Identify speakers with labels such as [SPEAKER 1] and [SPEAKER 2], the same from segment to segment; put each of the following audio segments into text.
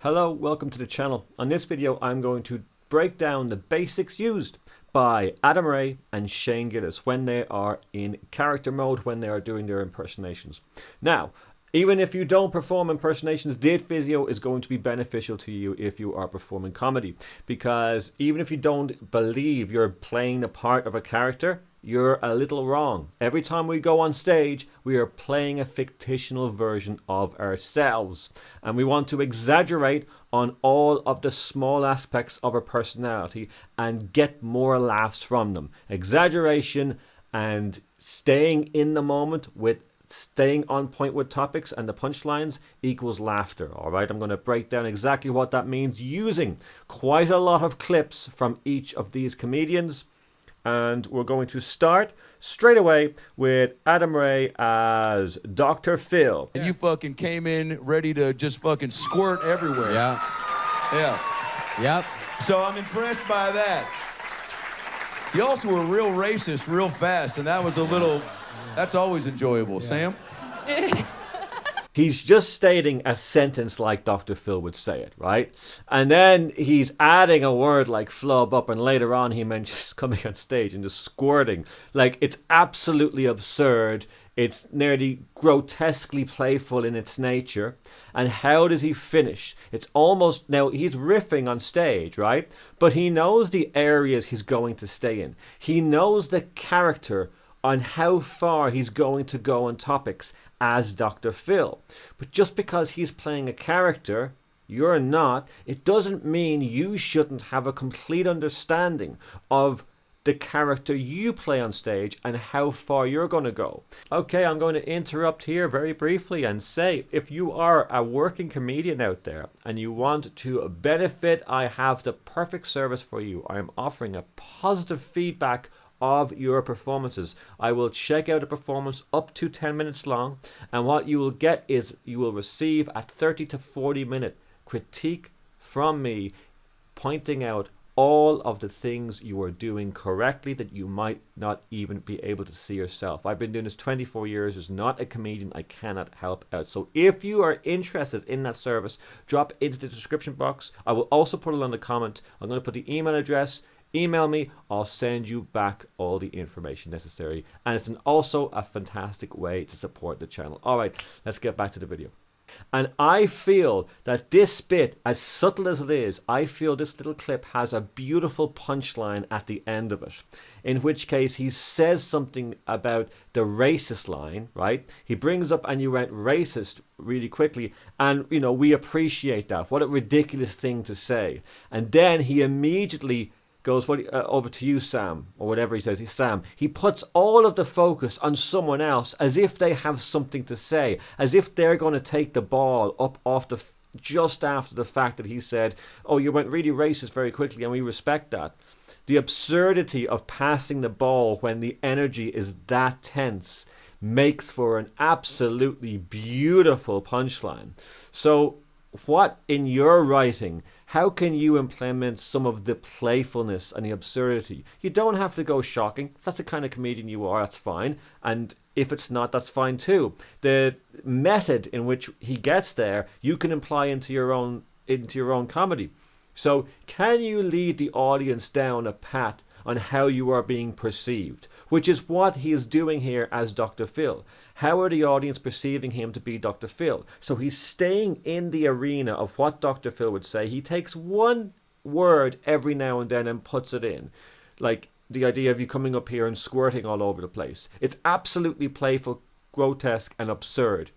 [SPEAKER 1] Hello, welcome to the channel. On this video I'm going to break down the basics used by Adam Ray and Shane Gillis when they are in character mode, when they are doing their impersonations. Now, even if you don't perform impersonations, this video is going to be beneficial to you if you are performing comedy, because even if you don't believe you're playing the part of a character, you're a little wrong. Every time we go on stage, we are playing a fictional version of ourselves. And we want to exaggerate on all of the small aspects of our personality and get more laughs from them. Exaggeration and staying in the moment with staying on point with topics and the punchlines equals laughter. All right, I'm going to break down exactly what that means using quite a lot of clips from each of these comedians. And we're going to start straight away with Adam Ray as Dr. Phil.
[SPEAKER 2] And you fucking came in ready to just fucking squirt everywhere. Yeah.
[SPEAKER 3] Yep.
[SPEAKER 2] So I'm impressed by that. You also were real racist real fast, and that was a little, that's always enjoyable. Yeah. Sam?
[SPEAKER 1] He's just stating a sentence like Dr. Phil would say it, right? And then he's adding a word like flub up, and later on he mentions coming on stage and just squirting. Like, it's absolutely absurd. It's nearly grotesquely playful in its nature. And how does he finish? It's almost, now he's riffing on stage, right? But he knows the areas he's going to stay in. He knows the character on how far he's going to go on topics as Dr. Phil. But just because he's playing a character, you're not, it doesn't mean you shouldn't have a complete understanding of the character you play on stage and how far you're going to go. Okay, I'm going to interrupt here very briefly and say, if you are a working comedian out there and you want to benefit, I have the perfect service for you. I am offering a positive feedback of your performances. I will check out a performance up to 10 minutes long, and what you will get is you will receive a 30 to 40 minute critique from me, pointing out all of the things you are doing correctly that you might not even be able to see yourself. I've been doing this 24 years. There's not a comedian I cannot help out. So if you are interested in that service, drop it into the description box. I will also put it on the comment. I'm going to put the email address. Email me, I'll send you back all the information necessary. And it's also a fantastic way to support the channel. All right, let's get back to the video. And I feel that this bit, as subtle as it is, I feel this little clip has a beautiful punchline at the end of it. In which case he says something about the racist line, right? He brings up "and you went racist" really quickly. And, you know, we appreciate that. What a ridiculous thing to say. And then he immediately goes, over to you, Sam, or whatever he says. He's Sam. He puts all of the focus on someone else as if they have something to say, as if they're going to take the ball up off the just after the fact that he said, oh, you went really racist very quickly, and we respect that. The absurdity of passing the ball when the energy is that tense makes for an absolutely beautiful punchline. So what in your writing, how can you implement some of the playfulness and the absurdity? You don't have to go shocking. If that's the kind of comedian you are, that's fine. And if it's not, that's fine too. The method in which he gets there, you can apply into your own comedy. So can you lead the audience down a path on how you are being perceived, which is what he is doing here as Dr. Phil. How are the audience perceiving him to be Dr. Phil? So he's staying in the arena of what Dr. Phil would say. He takes one word every now and then and puts it in, like the idea of you coming up here and squirting all over the place. It's absolutely playful, grotesque, and absurd.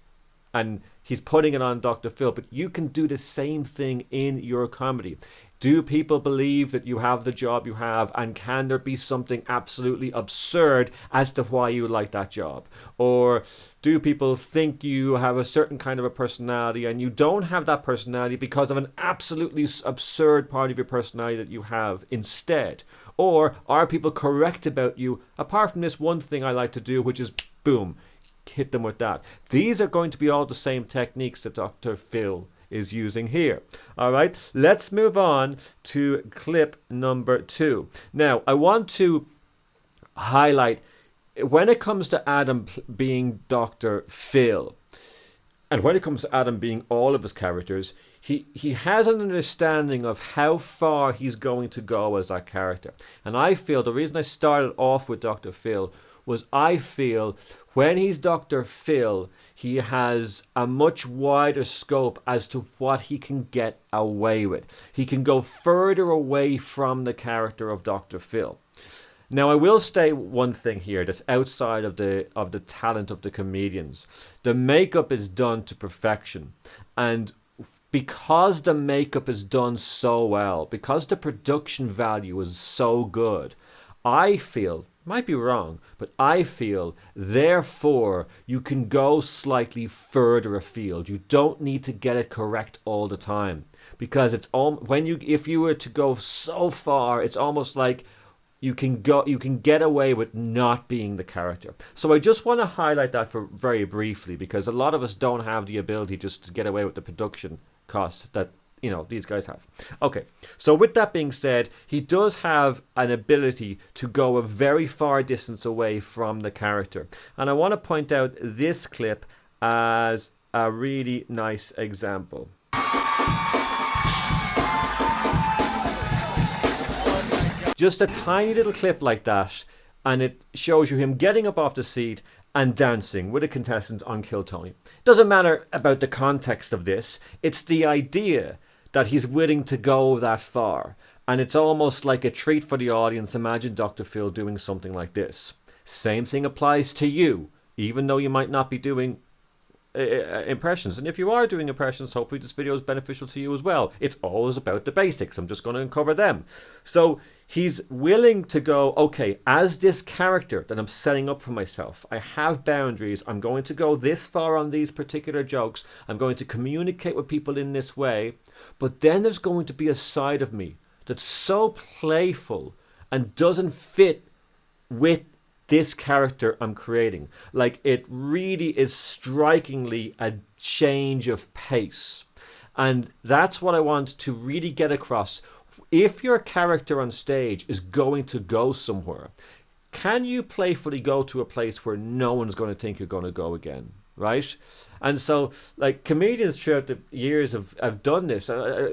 [SPEAKER 1] And he's putting it on Dr. Phil, but you can do the same thing in your comedy. Do people believe that you have the job you have, and can there be something absolutely absurd as to why you like that job? Or do people think you have a certain kind of a personality and you don't have that personality because of an absolutely absurd part of your personality that you have instead? Or are people correct about you apart from this one thing I like to do, which is boom, hit them with that? These are going to be all the same techniques that Dr. Phil is using here. All right, let's move on to clip number 2. Now, I want to highlight, when it comes to Adam being Dr. Phil, and when it comes to Adam being all of his characters, he has an understanding of how far he's going to go as that character. And I feel the reason I started off with Dr. Phil was I feel when he's Dr. Phil, he has a much wider scope as to what he can get away with. He can go further away from the character of Dr. Phil. Now, I will state one thing here that's outside of the talent of the comedians. The makeup is done to perfection, and because the makeup is done so well, because the production value is so good, I feel, might be wrong, but I feel, therefore, you can go slightly further afield. You don't need to get it correct all the time, because it's all if you were to go so far, it's almost like you can get away with not being the character. So I just want to highlight that for very briefly, because a lot of us don't have the ability just to get away with the production costs that these guys have. Okay, so with that being said, he does have an ability to go a very far distance away from the character, and I want to point out this clip as a really nice example. Just a tiny little clip like that, and it shows you him getting up off the seat and dancing with a contestant on Kill Tony. Doesn't matter about the context of this, it's the idea that he's willing to go that far. And it's almost like a treat for the audience. Imagine Dr. Phil doing something like this. Same thing applies to you, even though you might not be doing impressions. And if you are doing impressions, hopefully this video is beneficial to you as well. It's always about the basics. I'm just going to uncover them. So he's willing to go, okay, as this character that I'm setting up for myself, I have boundaries. I'm going to go this far on these particular jokes. I'm going to communicate with people in this way. But then there's going to be a side of me that's so playful and doesn't fit with this character I'm creating. Like, it really is strikingly a change of pace. And that's what I want to really get across. If your character on stage is going to go somewhere, can you playfully go to a place where no one's going to think you're going to go again? Right? And so, like, comedians throughout the years have done this.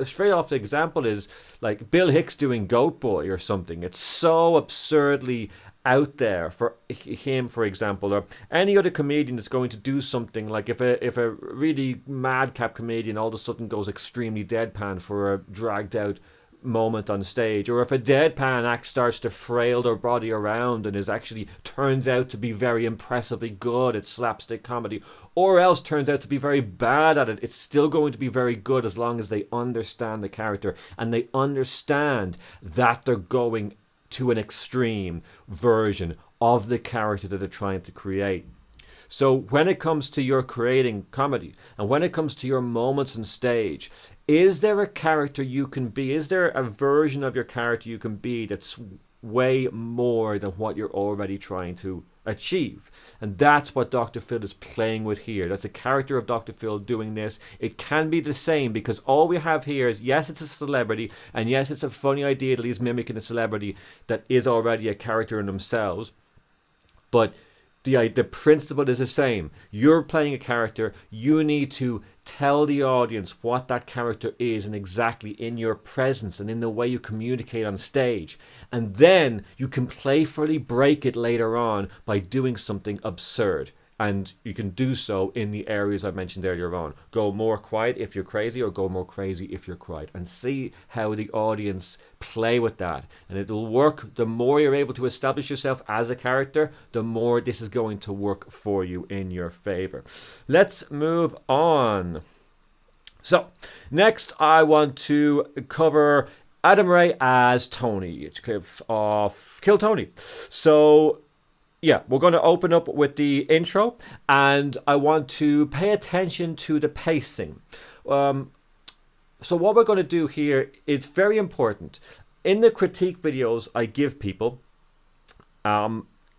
[SPEAKER 1] Straight off the example is like Bill Hicks doing Goat Boy or something. It's so absurdly out there for him, for example, or any other comedian that's going to do something. Like if a really madcap comedian all of a sudden goes extremely deadpan for a dragged out moment on stage, or if a deadpan act starts to frail their body around and is actually turns out to be very impressively good at slapstick comedy, or else turns out to be very bad at it, it's still going to be very good as long as they understand the character and they understand that they're going to an extreme version of the character that they're trying to create. So when it comes to your creating comedy and when it comes to your moments on stage, is there a character you can be? Is there a version of your character you can be that's way more than what you're already trying to achieve? And that's what Dr. Phil is playing with here. That's a character of Dr. Phil doing this. It can be the same, because all we have here is, yes, it's a celebrity, and yes, it's a funny idea that he's mimicking a celebrity that is already a character in themselves, but the principle is the same. You're playing a character. You need to tell the audience what that character is, and exactly in your presence and in the way you communicate on stage. And then you can playfully break it later on by doing something absurd. And you can do so in the areas I mentioned earlier on. Go more quiet if you're crazy, or go more crazy if you're quiet. And see how the audience play with that. And it'll work. The more you're able to establish yourself as a character, the more this is going to work for you in your favor. Let's move on. So, next I want to cover Adam Ray as Tony Hinchcliffe of Kill Tony. So, yeah, we're going to open up with the intro, and I want to pay attention to the pacing. So what we're going to do here is very important. In the critique videos I give people,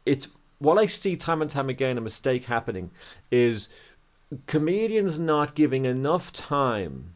[SPEAKER 1] it's what I see time and time again, a mistake happening, is comedians not giving enough time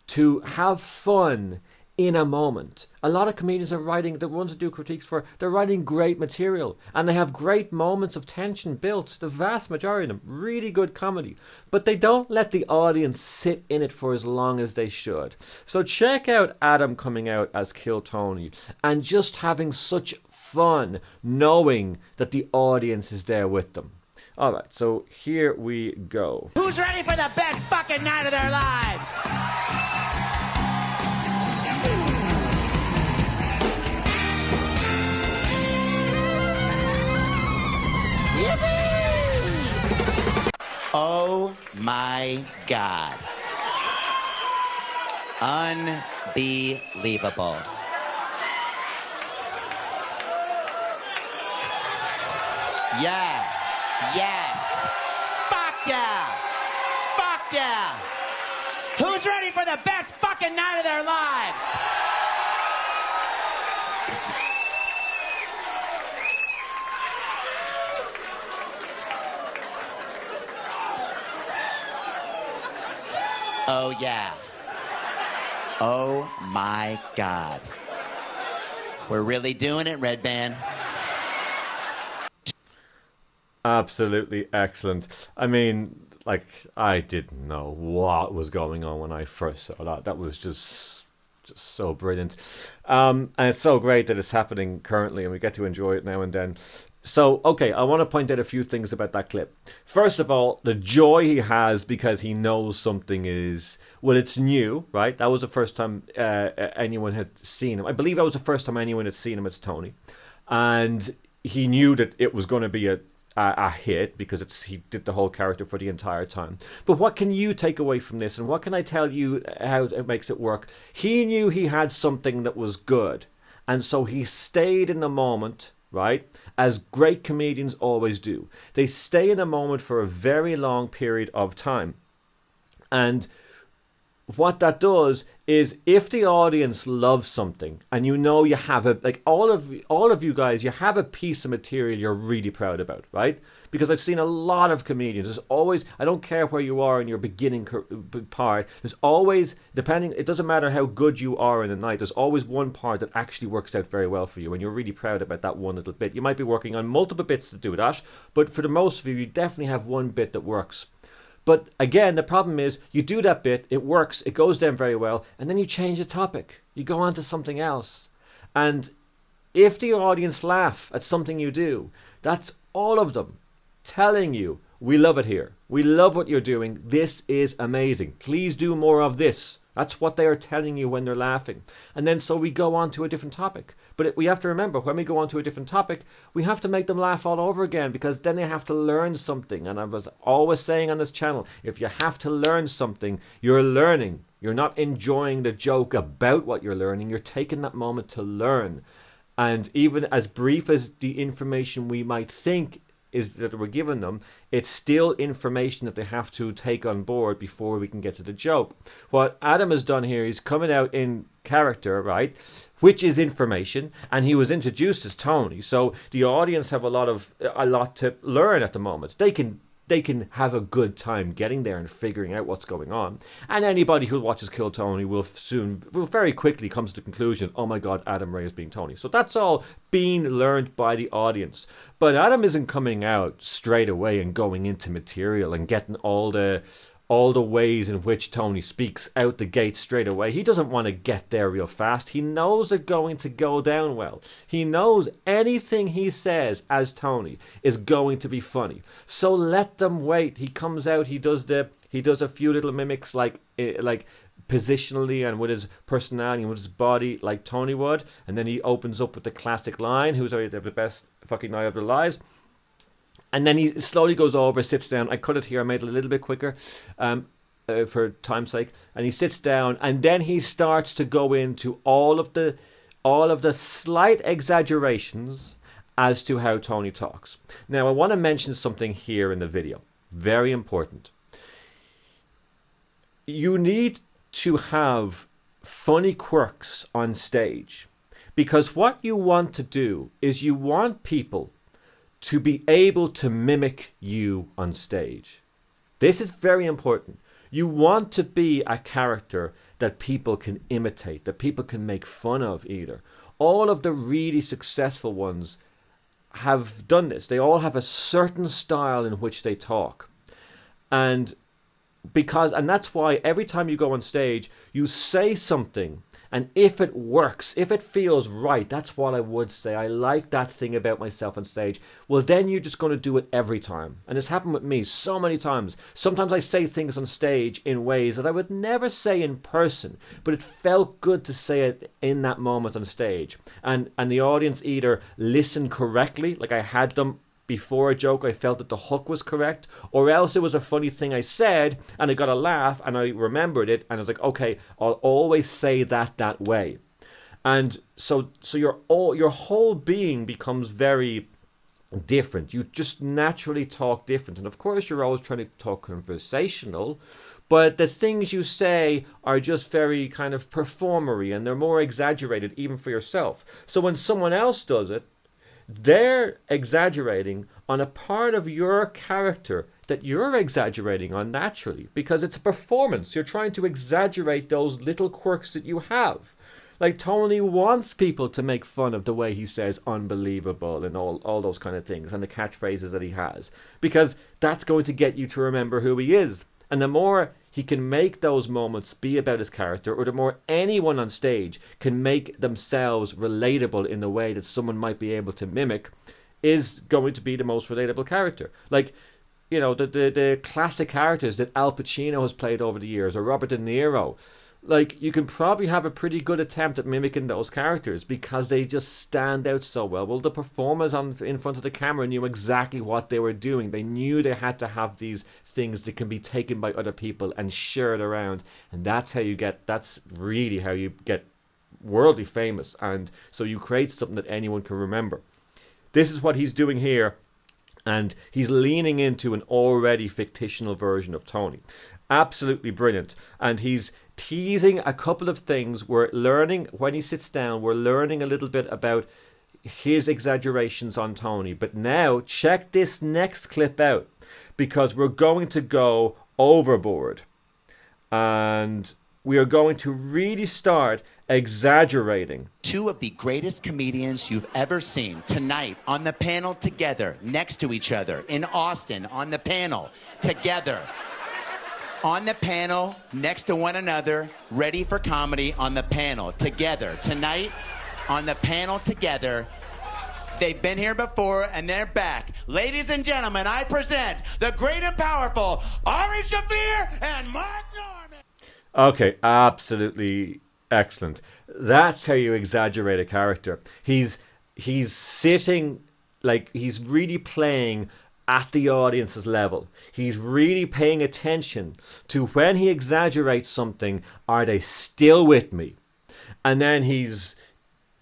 [SPEAKER 1] to have fun in a moment. A lot of comedians are writing, the ones that do critiques for, they're writing great material and they have great moments of tension built. The vast majority of them, really good comedy. But they don't let the audience sit in it for as long as they should. So check out Adam coming out as Kill Tony and just having such fun knowing that the audience is there with them. All right, so here we go.
[SPEAKER 3] Who's ready for the best fucking night of their lives? Oh my God. Unbelievable. Yeah. Yes. Fuck yeah. Fuck yeah. Who's ready for the best fucking night of their lives? Oh, yeah. Oh, my God. We're really doing it, Red Band.
[SPEAKER 1] Absolutely excellent. I mean, like, I didn't know what was going on when I first saw that. That was just so brilliant. And it's so great that it's happening currently and we get to enjoy it now and then. So, okay, I want to point out a few things about that clip. First of all, the joy he has because he knows something is, well, it's new, right? That was the first time anyone had seen him. I believe that was the first time anyone had seen him as Tony. And he knew that it was going to be a hit because he did the whole character for the entire time. But what can you take away from this, and what can I tell you how it makes it work? He knew he had something that was good, and so he stayed in the moment, right? As great comedians always do. They stay in the moment for a very long period of time. And what that does is, if the audience loves something and you know you have a, like all of you guys, you have a piece of material you're really proud about, right? Because I've seen a lot of comedians, there's always, I don't care where you are in your beginning part, there's always, depending, it doesn't matter how good you are in a night, there's always one part that actually works out very well for you and you're really proud about that one little bit. You might be working on multiple bits to do that, but for the most of you definitely have one bit that works. But again, the problem is you do that bit, it works, it goes down very well, and then you change the topic. You go on to something else. And if the audience laugh at something you do, that's all of them telling you, we love it here. We love what you're doing. This is amazing. Please do more of this. That's what they are telling you when they're laughing. And then so we go on to a different topic. But we have to remember, when we go on to a different topic, we have to make them laugh all over again, because then they have to learn something. And I was always saying on this channel, if you have to learn something, you're learning. You're not enjoying the joke about what you're learning. You're taking that moment to learn. And even as brief as the information we might think is that we're giving them, it's still information that they have to take on board before we can get to the joke. What Adam has done here, he's coming out in character, right, which is information, and he was introduced as Tony, so the audience have a lot to learn at the moment. They can have a good time getting there and figuring out what's going on. And anybody who watches Kill Tony will very quickly come to the conclusion, oh my God, Adam Ray is being Tony. So that's all being learned by the audience. But Adam isn't coming out straight away and going into material and getting all the ways in which Tony speaks out the gate straight away. He doesn't want to get there real fast. He knows they're going to go down well. He knows anything he says as Tony is going to be funny. So let them wait. He comes out, he does a few little mimics like positionally and with his personality and with his body like Tony would, and then he opens up with the classic line, who's already the best fucking night of their lives. And then he slowly goes over, sits down. I cut it here. I made it a little bit quicker for time's sake. And he sits down, and then he starts to go into all of the slight exaggerations as to how Tony talks. Now, I want to mention something here in the video. Very important. You need to have funny quirks on stage, because what you want to do is you want people to be able to mimic you on stage. This is very important. You want to be a character that people can imitate, that people can make fun of either. All of the really successful ones have done this. They all have a certain style in which they talk. And that's why every time you go on stage, you say something, and if it works, if it feels right, that's what I would say. I like that thing about myself on stage. Well, then you're just going to do it every time. And it's happened with me so many times. Sometimes I say things on stage in ways that I would never say in person, but it felt good to say it in that moment on stage. And the audience either listened correctly, like I had them before a joke, I felt that the hook was correct, or else it was a funny thing I said and I got a laugh and I remembered it and I was like, okay, I'll always say that way. And so your whole being becomes very different. You just naturally talk different. And of course you're always trying to talk conversational, but the things you say are just very kind of performery and they're more exaggerated even for yourself. So when someone else does it, they're exaggerating on a part of your character that you're exaggerating on naturally, because it's a performance. You're trying to exaggerate those little quirks that you have. Like Tony wants people to make fun of the way he says unbelievable and all those kind of things and the catchphrases that he has, because that's going to get you to remember who he is. And the more he can make those moments be about his character, or the more anyone on stage can make themselves relatable in the way that someone might be able to mimic, is going to be the most relatable character. Like, you know, the classic characters that Al Pacino has played over the years, or Robert De Niro. Like, you can probably have a pretty good attempt at mimicking those characters because they just stand out so well. Well, the performers in front of the camera knew exactly what they were doing. They knew they had to have these things that can be taken by other people and shared around. And that's really how you get worldly famous. And so you create something that anyone can remember. This is what he's doing here. And he's leaning into an already fictional version of Tony. Absolutely brilliant. And he's teasing a couple of things. We're learning, when he sits down, we're learning a little bit about his exaggerations on Tony. But now, check this next clip out, because we're going to go overboard. And we are going to really start exaggerating.
[SPEAKER 3] Two of the greatest comedians you've ever seen tonight on the panel together, next to each other, in Austin, on the panel, together. On the panel, next to one another, ready for comedy on the panel, together. Tonight, on the panel together. They've been here before, and they're back. Ladies and gentlemen, I present the great and powerful Ari Shaffir and Mark Norman.
[SPEAKER 1] Okay, absolutely excellent. That's how you exaggerate a character. He's sitting, like, he's really playing at the audience's level. He's really paying attention to when he exaggerates something, are they still with me? And then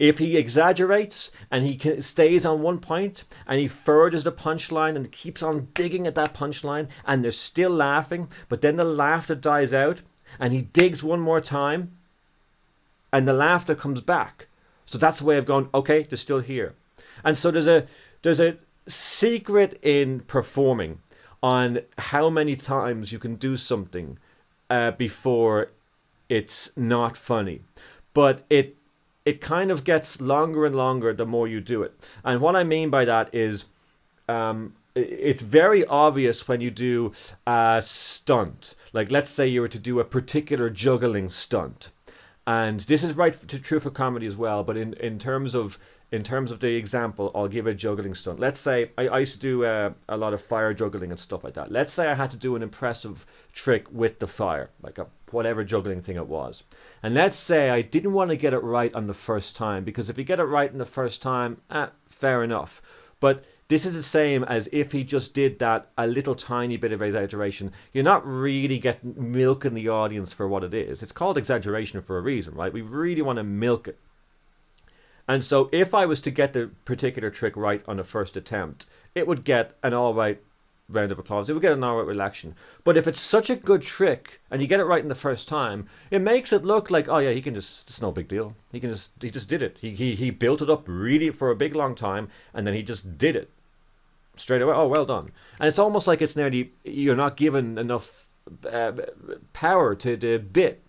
[SPEAKER 1] if he exaggerates and he stays on one point and he furthers the punchline and keeps on digging at that punchline and they're still laughing, but then the laughter dies out and he digs one more time and the laughter comes back. So that's the way of going, okay, they're still here. And so there's a secret in performing on how many times you can do something before it's not funny, but it kind of gets longer and longer the more you do it. And what I mean by that is it's very obvious when you do a stunt. Like, let's say you were to do a particular juggling stunt, and this is true for comedy as well, but in terms of the example, I'll give a juggling stunt. Let's say I used to do a lot of fire juggling and stuff like that. Let's say I had to do an impressive trick with the fire, like whatever juggling thing it was. And let's say I didn't want to get it right on the first time, because if you get it right in the first time, fair enough. But this is the same as if he just did that a little tiny bit of exaggeration. You're not really milking the audience for what it is. It's called exaggeration for a reason, right? We really want to milk it. And so if I was to get the particular trick right on the first attempt, it would get an all right round of applause. It would get an all right reaction. But if it's such a good trick and you get it right in the first time, it makes it look like, oh yeah, it's no big deal. He just did it. He built it up really for a big long time, and then he just did it straight away. Oh, well done. And it's almost like it's nearly, you're not given enough uh, power to the bit.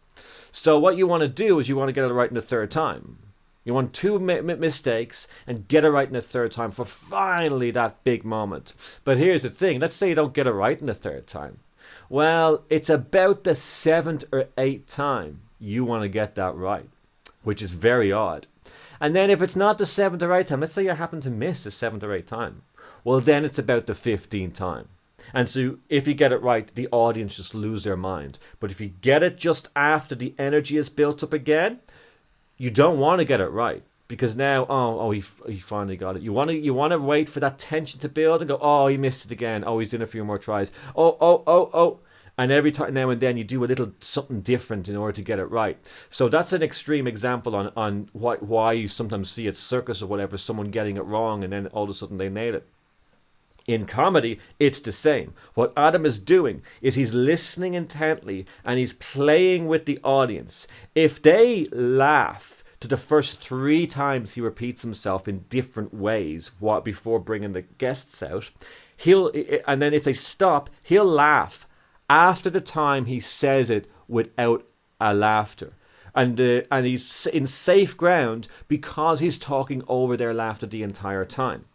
[SPEAKER 1] So what you want to do is you want to get it right in the third time. You want two mistakes and get it right in the third time for finally that big moment. But here's the thing. Let's say you don't get it right in the third time. Well, it's about the 7th or 8th time you want to get that right, which is very odd. And then if it's not the 7th or 8th time, let's say you happen to miss the 7th or 8th time, well, then it's about the 15th time. And so if you get it right, the audience just lose their mind. But if you get it just after the energy is built up again, you don't want to get it right. Because now, he finally got it. You want to wait for that tension to build and go, oh, he missed it again. Oh, he's doing a few more tries. Oh. And every time now and then you do a little something different in order to get it right. So that's an extreme example on why you sometimes see at circus or whatever, someone getting it wrong and then all of a sudden they nail it. In comedy, it's the same. What Adam is doing is he's listening intently and he's playing with the audience. If they laugh to the first 3 times he repeats himself in different ways before bringing the guests out, and then if they stop, he'll laugh after the time he says it without a laughter. And he's in safe ground because he's talking over their laughter the entire time.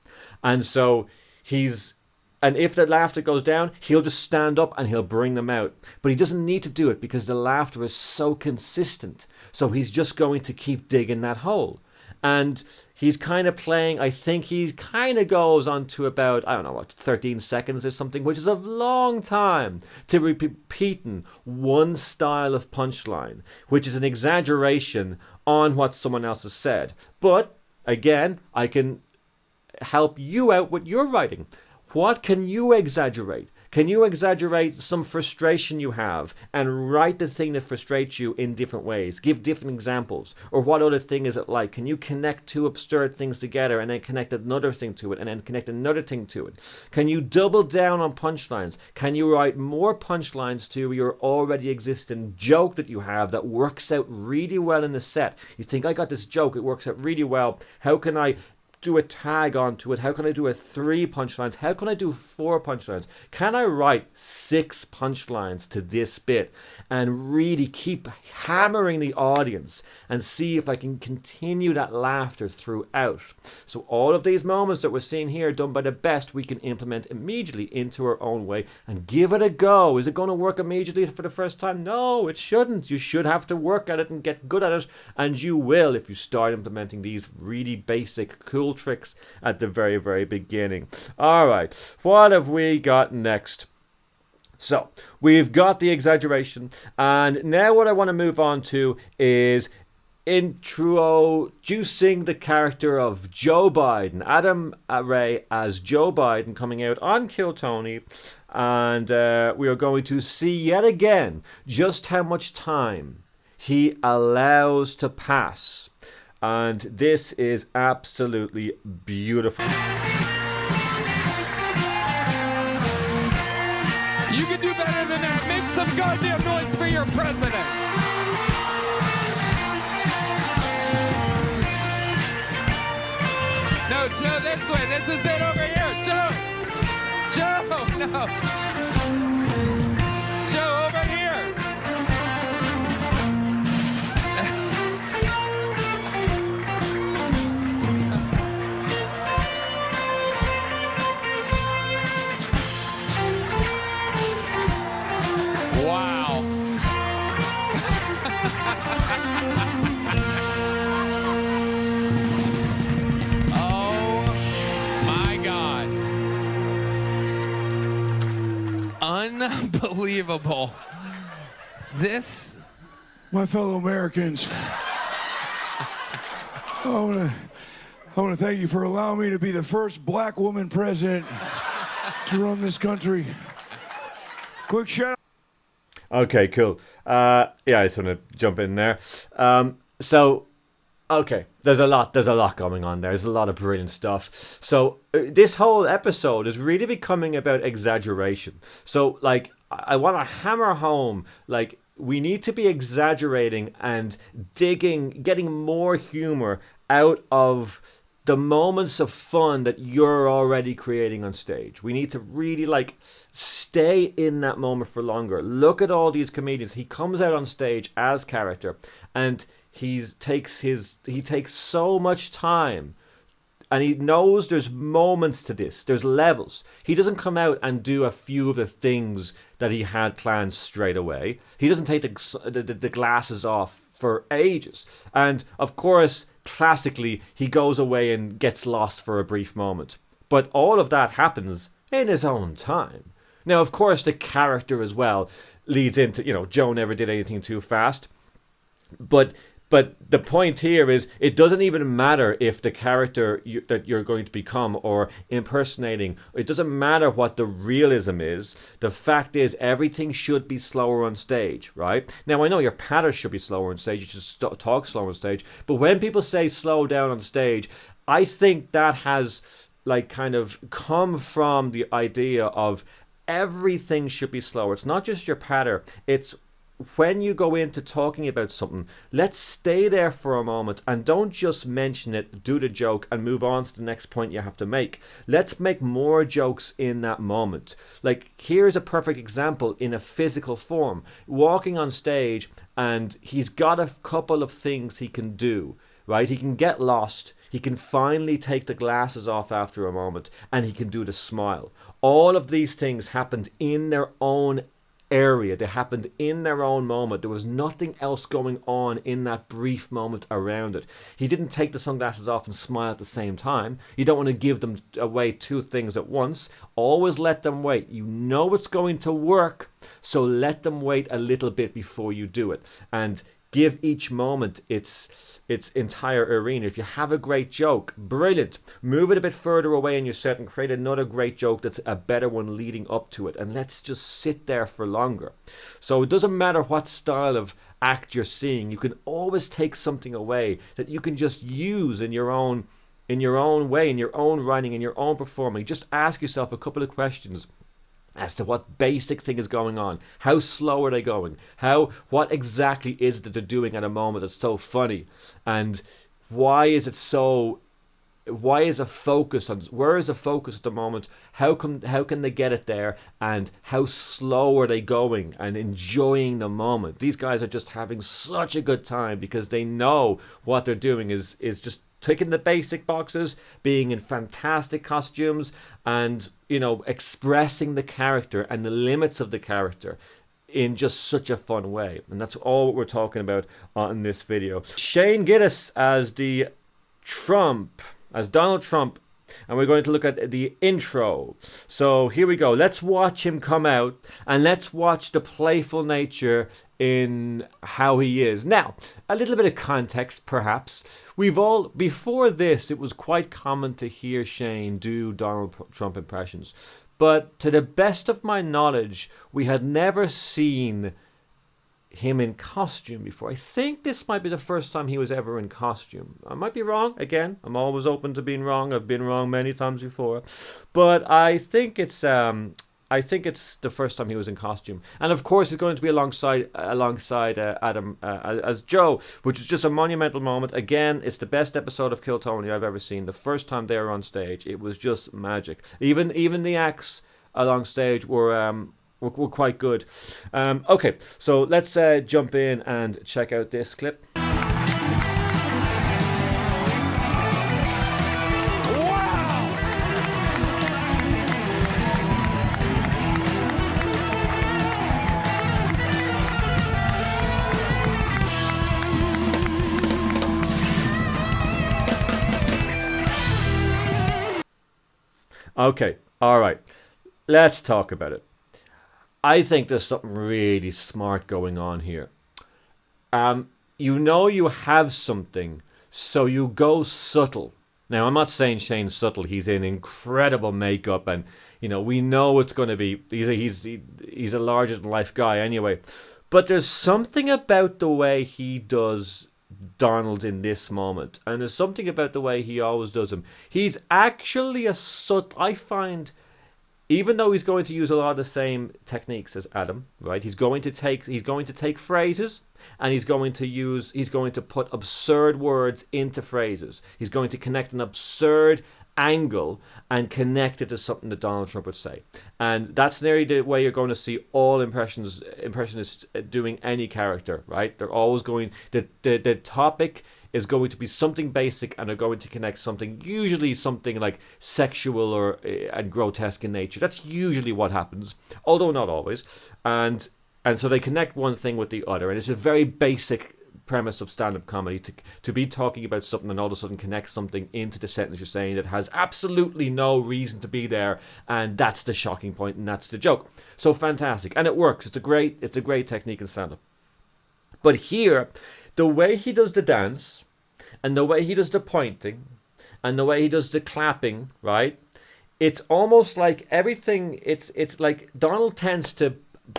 [SPEAKER 1] And so and if the laughter goes down, he'll just stand up and he'll bring them out. But he doesn't need to do it because the laughter is so consistent. So he's just going to keep digging that hole. And he's kind of playing, I think he kind of goes on to about, 13 seconds or something, which is a long time to repeating one style of punchline, which is an exaggeration on what someone else has said. But, again, I can help you out with your writing. What can you exaggerate? Can you exaggerate some frustration you have and write the thing that frustrates you in different ways? Give different examples. Or what other thing is it like? Can you connect 2 absurd things together and then connect another thing to it and then connect another thing to it? Can you double down on punchlines? Can you write more punchlines to your already existing joke that you have that works out really well in the set? You think, I got this joke, it works out really well. How can I do a tag onto it? How can I do 3 punchlines? How can I do 4 punchlines? Can I write 6 punchlines to this bit and really keep hammering the audience and see if I can continue that laughter throughout? So all of these moments that we're seeing here done by the best, we can implement immediately into our own way and give it a go. Is it going to work immediately for the first time? No, it shouldn't. You should have to work at it and get good at it, and you will if you start implementing these really basic, cool tricks at the very, very beginning. All right, what have we got next? So we've got the exaggeration, and now what I want to move on to is introducing the character of Joe Biden. Adam Ray as Joe Biden coming out on Kill Tony, and we are going to see yet again just how much time he allows to pass. And this is absolutely beautiful.
[SPEAKER 4] You can do better than that. Make some goddamn noise for your president. No, Joe, this way. This is it over here. Joe, no. Joe, over here. Wow. Oh my God. Unbelievable. This.
[SPEAKER 5] My fellow Americans, I want to thank you for allowing me to be the first black woman president to run this country. Quick shout out.
[SPEAKER 1] Okay, cool. I just want to jump in there. Okay, there's a lot going on there. There's a lot of brilliant stuff. So this whole episode is really becoming about exaggeration. So I want to hammer home, we need to be exaggerating and getting more humor out of the moments of fun that you're already creating on stage. We need to really like stay in that moment for longer. Look at all these comedians. He comes out on stage as character, and he takes so much time, and he knows there's moments to this. There's levels. He doesn't come out and do a few of the things that he had planned straight away. He doesn't take the glasses off for ages. And of course, classically, he goes away and gets lost for a brief moment. But all of that happens in his own time. Now, of course, the character as well leads into, Joe never did anything too fast. But the point here is, it doesn't even matter if the character that you're going to become or impersonating, it doesn't matter what the realism is. The fact is, everything should be slower on stage, right? Now, I know your patter should be slower on stage. You should talk slower on stage. But when people say slow down on stage, I think that has like kind of come from the idea of everything should be slower. It's not just your patter. It's when you go into talking about something, let's stay there for a moment and don't just mention it, do the joke, and move on to the next point you have to make. Let's make more jokes in that moment. Like, here's a perfect example in a physical form. Walking on stage, and he's got a couple of things he can do, right? He can get lost. He can finally take the glasses off after a moment, and he can do the smile. All of these things happened in their own area. They happened in their own moment. There was nothing else going on in that brief moment around it. He didn't take the sunglasses off and smile at the same time. You don't want to give them away two things at once. Always let them wait. You know it's going to work, so let them wait a little bit before you do it. And give each moment its entire arena. If you have a great joke, brilliant. Move it a bit further away in your set and create another great joke that's a better one leading up to it. And let's just sit there for longer. So it doesn't matter what style of act you're seeing. You can always take something away that you can just use in your own way, in your own writing, in your own performing. Just ask yourself a couple of questions as to what basic thing is going on. How slow are they going? What exactly is it that they're doing at a moment that's so funny? And why is a focus on, where is the focus at the moment? How can they get it there? And how slow are they going and enjoying the moment? These guys are just having such a good time because they know what they're doing is just ticking the basic boxes, being in fantastic costumes, and expressing the character and the limits of the character in just such a fun way. And that's all we're talking about on this video. Shane Gillis as Donald Trump, and we're going to look at the intro. So here we go. Let's watch him come out, and let's watch the playful nature in how he is. Now, a little bit of context, perhaps. Before this, it was quite common to hear Shane do Donald Trump impressions. But to the best of my knowledge, we had never seen him in costume before. I think this might be the first time he was ever in costume. I might be wrong. Again, I'm always open to being wrong. I've been wrong many times before. But I think it's the first time he was in costume. And of course, he's going to be alongside Adam as Joe, which is just a monumental moment. Again, it's the best episode of Kill Tony I've ever seen. The first time they were on stage, it was just magic. Even the acts along stage were quite good. Okay, so let's jump in and check out this clip. Okay, all right, let's talk about it. I think there's something really smart going on here. You have something, so you go subtle. Now, I'm not saying Shane's subtle. He's in incredible makeup, and we know it's going to be. He's a larger than life guy anyway. But there's something about the way he does Donald in this moment, and there's something about the way he always does him. He's actually I find even though he's going to use a lot of the same techniques as Adam, right? He's going to take phrases, and he's going to put absurd words into phrases. He's going to connect an absurd angle and connect it to something that Donald Trump would say. And that's nearly the way you're going to see all impressionists doing any character, right? They're always going, the topic is going to be something basic, and they're going to connect something, usually something like sexual or and grotesque in nature. That's usually what happens, although not always. And so they connect one thing with the other, and it's a very basic premise of stand-up comedy to be talking about something and all of a sudden connect something into the sentence you're saying that has absolutely no reason to be there, and that's the shocking point, and that's the joke. So fantastic, and it works. It's a great technique in stand-up. But here, the way he does the dance, and the way he does the pointing, and the way he does the clapping, right? It's almost like everything. It's like Donald tends to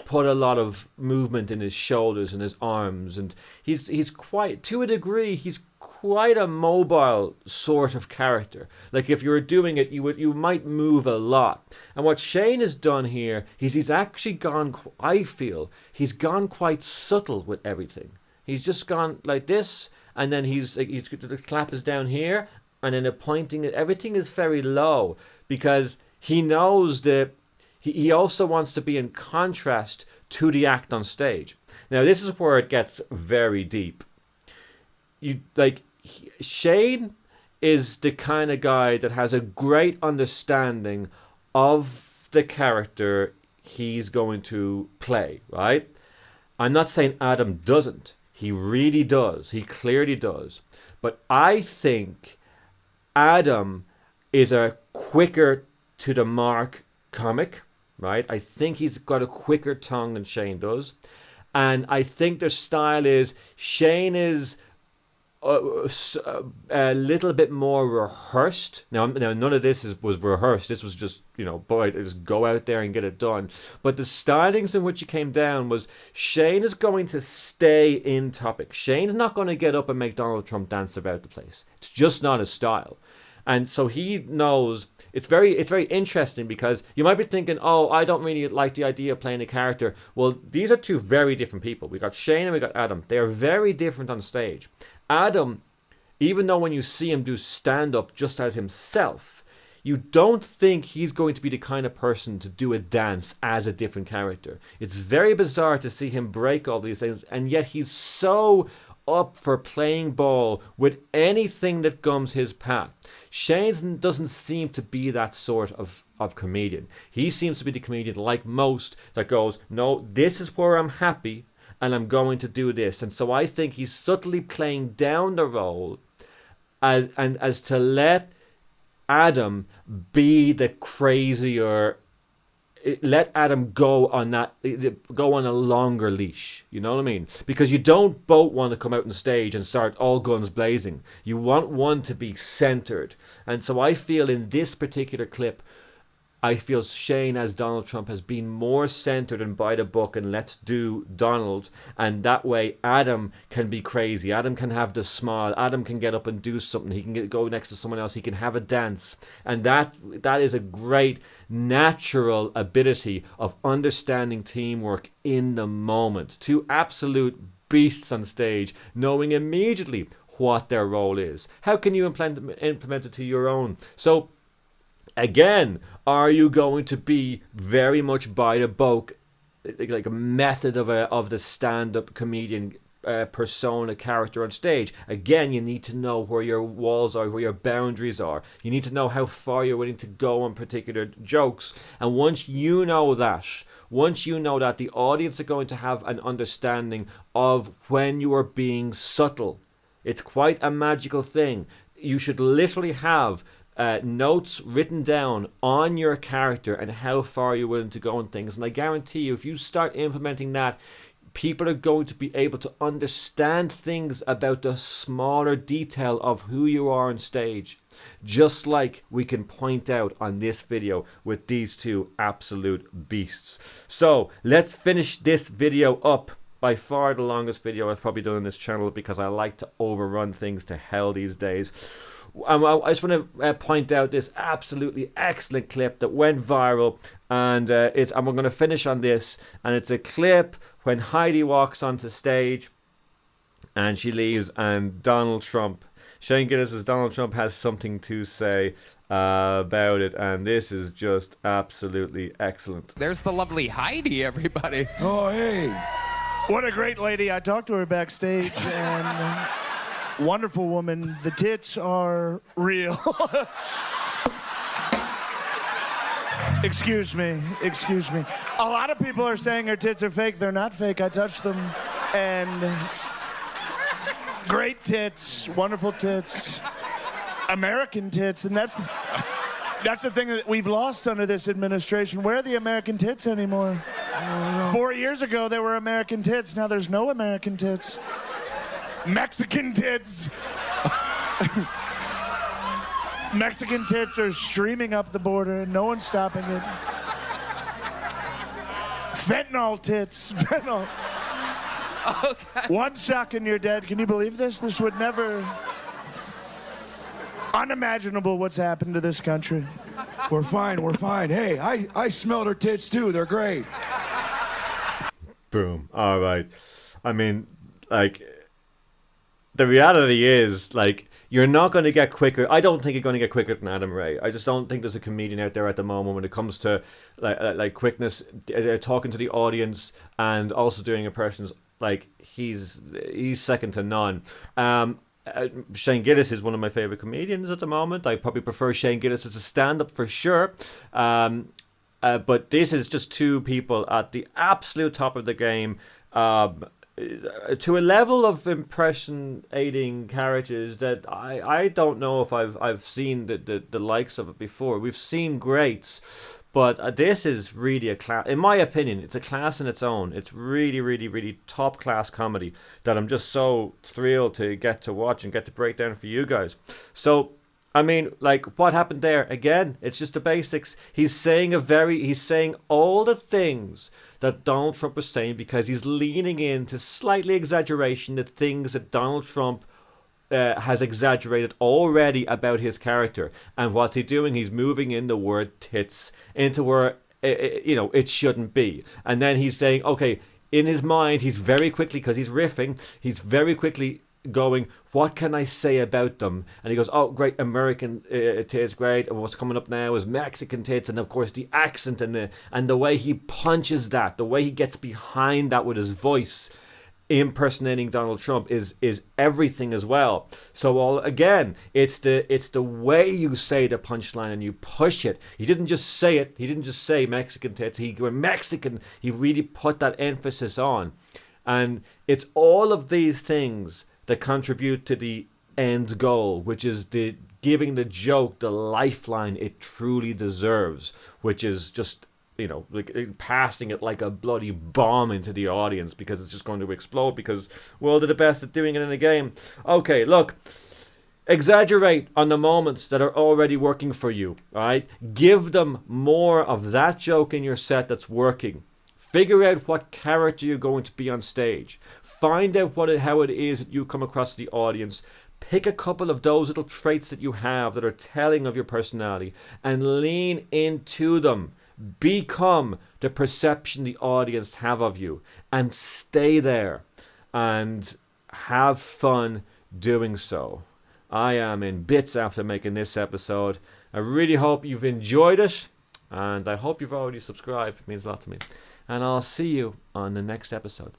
[SPEAKER 1] put a lot of movement in his shoulders and his arms, and he's quite, to a degree, he's quite a mobile sort of character. Like if you were doing it, you might move a lot. And what Shane has done here, he's actually gone, I feel, he's gone quite subtle with everything. He's just gone like this, and then he's the clap is down here, and then the pointing, everything is very low, because he knows that he also wants to be in contrast to the act on stage. Now this is where it gets very deep. Shane is the kind of guy that has a great understanding of the character he's going to play, right? I'm not saying Adam doesn't. He really does. He clearly does. But I think Adam is a quicker to the mark comic, right? I think he's got a quicker tongue than Shane does. And I think their style is, Shane is a little bit more rehearsed. Now none of this was rehearsed. This was just, boy, just go out there and get it done. But the stylings in which he came down was, Shane is going to stay in topic. Shane's not going to get up and make Donald Trump dance about the place. It's just not his style. And so he knows, it's very interesting, because you might be thinking, oh, I don't really like the idea of playing a character. Well, these are two very different people. We got Shane and we got Adam. They are very different on stage. Adam, even though when you see him do stand-up just as himself, you don't think he's going to be the kind of person to do a dance as a different character. It's very bizarre to see him break all these things, and yet he's so up for playing ball with anything that comes his path. Shane doesn't seem to be that sort of comedian. He seems to be the comedian, like most, that goes, no, this is where I'm happy, and I'm going to do this. And so I think he's subtly playing down the role as to let Adam be the crazier, let Adam go on a longer leash. You know what I mean? Because you don't both want to come out on stage and start all guns blazing. You want one to be centered. And so I feel in this particular clip, I feel Shane as Donald Trump has been more centered and by the book, and let's do Donald. And that way Adam can be crazy. Adam can have the smile. Adam can get up and do something. He can go next to someone else. He can have a dance. And that is a great natural ability of understanding teamwork in the moment. Two absolute beasts on stage, knowing immediately what their role is. How can you implement it to your own? So again, are you going to be very much by the book, like a method of the stand-up comedian persona character on stage? Again, you need to know where your walls are, where your boundaries are. You need to know how far you're willing to go on particular jokes. And once you know that, the audience are going to have an understanding of when you are being subtle. It's quite a magical thing. You should literally have notes written down on your character and how far you're willing to go on things. And I guarantee you, if you start implementing that, people are going to be able to understand things about the smaller detail of who you are on stage. Just like we can point out on this video with these two absolute beasts. So let's finish this video up by far the longest video I've probably done on this channel because I like to overrun things to hell these days. I just want to point out this absolutely excellent clip that went viral, and we're going to finish on this, and it's a clip when Heidi walks onto stage and she leaves, and Shane Gillis as Donald Trump has something to say about it, and this is just absolutely excellent.
[SPEAKER 4] There's the lovely Heidi, everybody.
[SPEAKER 5] Oh, hey.
[SPEAKER 6] What a great lady. I talked to her backstage, and wonderful woman. The tits are real. Excuse me. A lot of people are saying her tits are fake. They're not fake. I touched them, and great tits, wonderful tits, American tits, and that's the thing that we've lost under this administration. Where are the American tits anymore? 4 years ago, there were American tits. Now there's no American tits. Mexican tits. Mexican tits are streaming up the border. No one's stopping it. Fentanyl tits. Fentanyl.
[SPEAKER 4] Okay.
[SPEAKER 6] One shock and you're dead. Can you believe this? This would never... Unimaginable what's happened to this country.
[SPEAKER 5] We're fine. Hey, I smelled her tits too. They're great.
[SPEAKER 1] Boom. All right. I mean, like, the reality is, like, you're not going to get quicker. I don't think you're going to get quicker than Adam Ray. I just don't think there's a comedian out there at the moment when it comes to like quickness, talking to the audience, and also doing impressions. Like, he's second to none. Shane Gillis is one of my favorite comedians at the moment. I probably prefer Shane Gillis as a stand-up for sure. But this is just two people at the absolute top of the game, to a level of impressionating characters that I don't know if I've seen the likes of it before. We've seen greats, but this is really a class. In my opinion, it's a class in its own. It's really, really, really top class comedy that I'm just so thrilled to get to watch and get to break down for you guys. So, I mean, like, what happened there? Again, it's just the basics. He's saying all the things that Donald Trump was saying because he's leaning into slightly exaggeration, the things that Donald Trump has exaggerated already about his character. And what's he doing? He's moving in the word tits into where, it shouldn't be. And then he's saying, okay, in his mind, he's very quickly, because he's riffing, he's very quickly going, what can I say about them? And he goes, oh, great, American tits, great. And what's coming up now is Mexican tits, and of course the accent and the way he punches that, the way he gets behind that with his voice, impersonating Donald Trump is everything as well. So again, it's the way you say the punchline and you push it. He didn't just say it. He didn't just say Mexican tits. He went Mexican. He really put that emphasis on, and it's all of these things that contribute to the end goal, which is the giving the joke the lifeline it truly deserves, which is just, like passing it like a bloody bomb into the audience because it's just going to explode because, well, they're the best at doing it in a game. Okay, look, exaggerate on the moments that are already working for you, all right? Give them more of that joke in your set that's working. Figure out what character you're going to be on stage. Find out how it is that you come across the audience. Pick a couple of those little traits that you have that are telling of your personality and lean into them. Become the perception the audience have of you and stay there and have fun doing so. I am in bits after making this episode. I really hope you've enjoyed it, and I hope you've already subscribed. It means a lot to me. And I'll see you on the next episode.